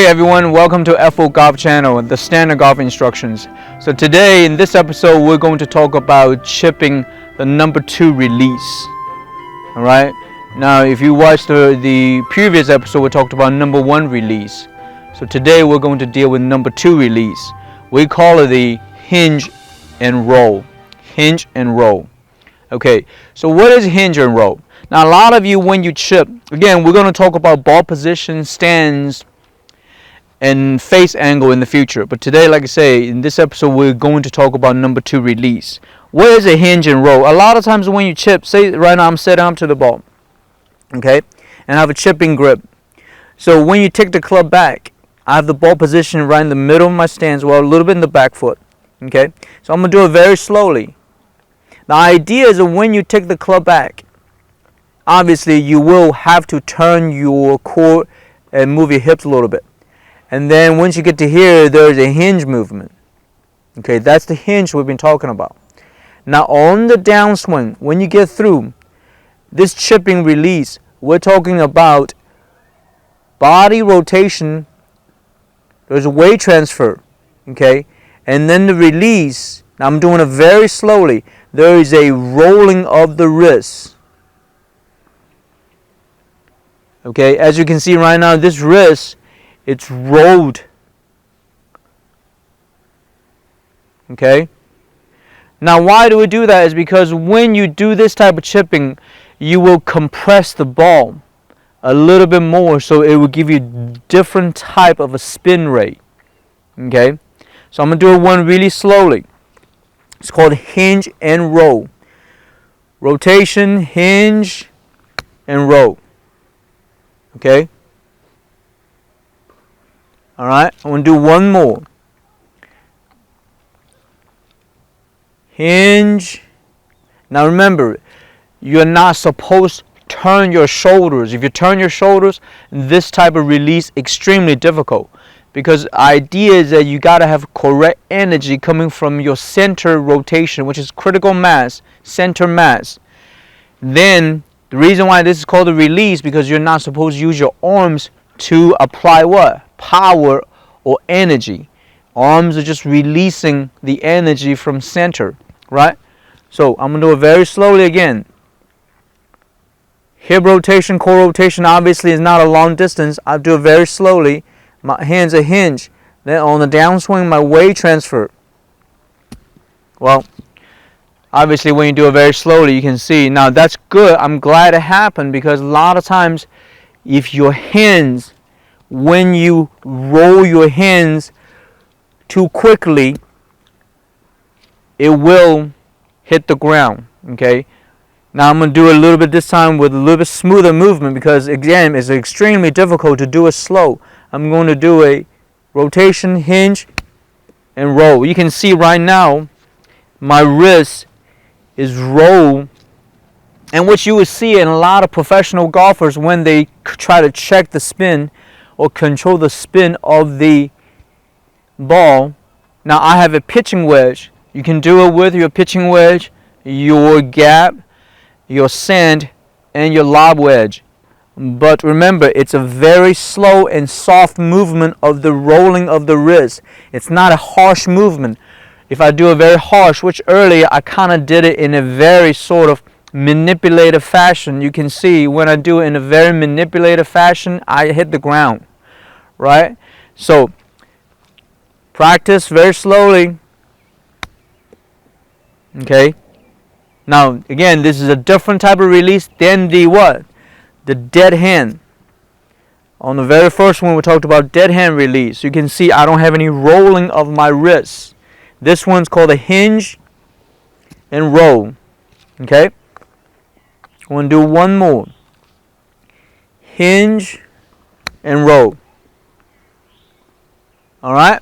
Hey everyone, welcome to FO Golf Channel, the standard golf instructions. So today in this episode we're going to talk about chipping the number 2 release. Alright, now if you watched the previous episode we talked about number 1 release. So today we're going to deal with number 2 release. We call it the hinge and roll. Hinge and roll. Okay, so what is hinge and roll? Now a lot of you when you chip, again we're going to talk about ball position, stance, and face angle in the future, but today, like I say, in this episode we're going to talk about number 2 release. What is a hinge and roll? A lot of times when you chip, say right now I'm setting up to the ball, okay, and I have a chipping grip. So when you take the club back, I have the ball position right in the middle of my stance, well a little bit in the back foot, okay. So I'm gonna do it very slowly. The idea is that when you take the club back, obviously you will have to turn your core and move your hips a little bit. And then once you get to here, there's a hinge movement. Okay, that's the hinge we've been talking about. Now on the downswing, when you get through this chipping release, we're talking about body rotation. There's a weight transfer, okay? And then the release, now I'm doing it very slowly. There is a rolling of the wrist. Okay, as you can see right now, this wrist, it's rolled. Okay. Now why do we do that is because when you do this type of chipping, you will compress the ball a little bit more, so it will give you different type of a spin rate. Okay. So I'm going to do one really slowly. It's called hinge and roll. Rotation, hinge, and roll. Okay. Alright, I'm going to do one more. Hinge. Now remember, you're not supposed to turn your shoulders. If you turn your shoulders, this type of release extremely difficult. Because the idea is that you got to have correct energy coming from your center rotation, which is critical mass, center mass. Then, the reason why this is called a release, because you're not supposed to use your arms to apply what? Power or energy. Arms are just releasing the energy from center, right? So I'm going to do it very slowly again. Hip rotation, core rotation obviously is not a long distance. I'll do it very slowly. My hands are hinge. Then on the downswing, my weight transfer. Well, obviously when you do it very slowly, you can see. Now that's good. I'm glad it happened because a lot of times if your hands, when you roll your hands too quickly, it will hit the ground. Okay. Now I'm going to do it a little bit this time with a little bit smoother movement because again it's extremely difficult to do it slow. I'm going to do a rotation, hinge, and roll. You can see right now my wrist is rolled. And what you will see in a lot of professional golfers when they try to check the spin or control the spin of the ball. Now I have a pitching wedge. You can do it with your pitching wedge, your gap, your sand, and your lob wedge. But remember, it's a very slow and soft movement of the rolling of the wrist. It's not a harsh movement. If I do it very harsh, which earlier I kind of did it in a very sort of manipulative fashion, you can see when I do it in a very manipulative fashion, I hit the ground. Right? So practice very slowly. Okay. Now again, this is a different type of release than the what? The dead hand. On the very first one we talked about dead hand release. You can see I don't have any rolling of my wrists. This one's called a hinge and roll. Okay. I'm going to do one more. Hinge and roll. Alright.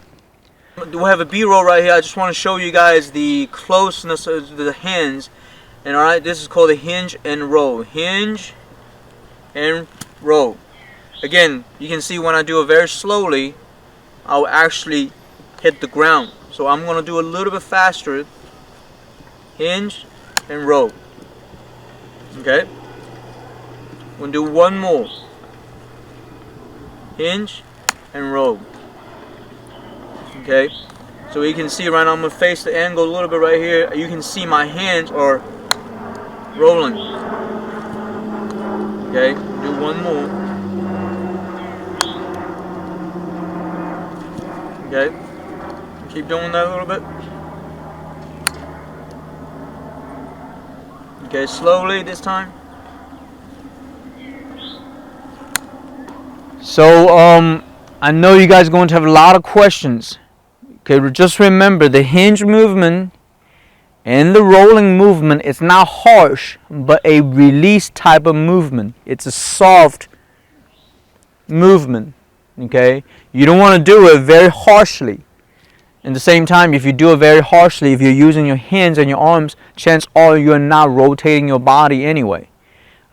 We have a B-roll right here. I just want to show you guys the closeness of the hands. And alright, this is called a hinge and roll. Hinge and roll. Again, you can see when I do it very slowly, I'll actually hit the ground. So I'm going to do a little bit faster. Hinge and roll. Okay. I'm going to do one more. Hinge and roll. Okay, so you can see right now I'm gonna face the angle a little bit right here. You can see my hands are rolling. Okay, do one more. Okay, keep doing that a little bit. Okay, slowly this time. So I know you guys are going to have a lot of questions. Okay, just remember the hinge movement and the rolling movement is not harsh, but a release type of movement. It's a soft movement. Okay, you don't want to do it very harshly. At the same time, if you do it very harshly, if you're using your hands and your arms, chances are you're not rotating your body anyway.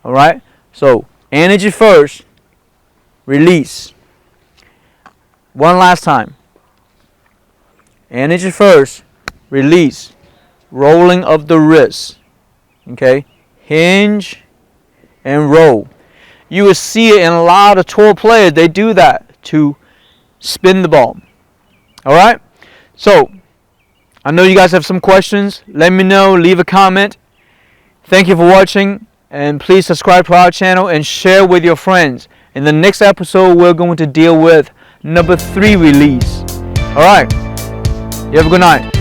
Alright? So, energy first, release. One last time. Energy first, release. Rolling of the wrist. Okay? Hinge and roll. You will see it in a lot of tour players. They do that to spin the ball. Alright? So, I know you guys have some questions. Let me know. Leave a comment. Thank you for watching. And please subscribe to our channel and share with your friends. In the next episode, we're going to deal with number 3 release. Alright. You have a good night.